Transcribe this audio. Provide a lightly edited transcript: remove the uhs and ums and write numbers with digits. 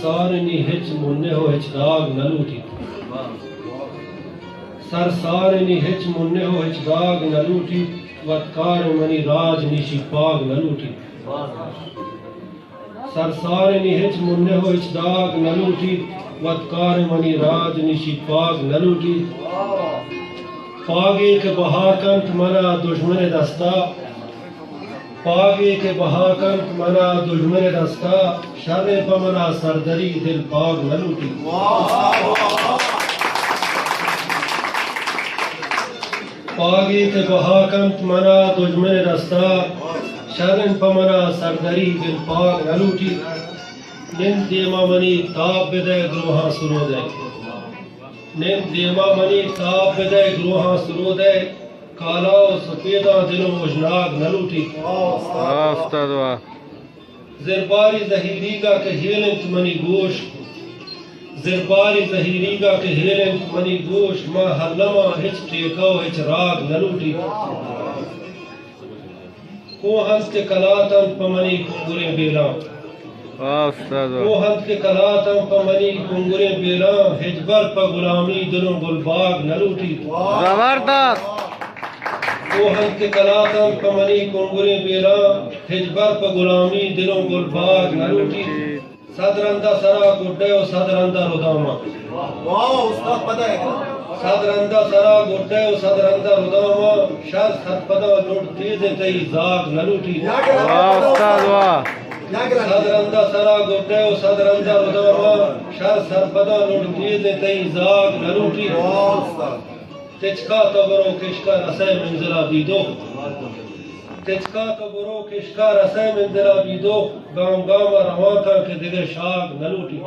سارنی ہچ مننے ہو ہچ داغ نہ لوٹی سر سارنی ہچ مننے ہو ہچ داغ نہ لوٹی وطکار منی راج نیشی پاگ نہ لوٹی سر سارنی ہچ مننے ہو ہچ داغ نہ لوٹی وطکار منی راج نیشی پاگ نہ لوٹی پاگے کے بہا کنت منا دشمن دستا پاگے کے بہا کنت منا دشمن دستا شر پمنا سردری دل پاگ نہ لوٹی پاگے کے بہا کنت منا دشمن دستا شر پمنا سردری دل پاگ نہ لوٹی نم دیما منی تاب بدے گروہاں سرو دے نم دیما منی تاب بدے گروہاں سرو دے کالا و سفیدہ دلوں اجناگ نہ لوٹی زرباری زہیری گا کہ ہیلنت منی گوش زرباری زہیری گا کہ ہیلنت منی گوش ما حلما ہچ ٹیکاو ہچ راگ نہ لوٹی کوہنس کے کلاتن پمنی کنگریں بیلان کوہنس کے کلاتن پمنی کنگریں بیلان ہجبر پا غلامی دلوں گلباگ نہ لوٹی زبردست کوہن کے کلاتن پمنی کنگریں بیلان ہجبر پا غلامی دلوں گلباگ نہ لوٹی صدرندہ سرا گڈے و صدرندہ رداما صدرندہ سرا گڈے و صدرندہ رداما شاز خطپدہ لوٹ تیزے تئی زاگ نہ لوٹی صدرندہ سرا گڈے و صدرندہ رداما شاز خطپدہ لوٹ تیزے تئی زاگ نہ لوٹی تچکا تو برو کشکا رسے منزلہ بیدو تچکا تو برو کشکا رسے منزلہ بیدو گام گام روان کا کہ دیگر شاگ نہ لوٹی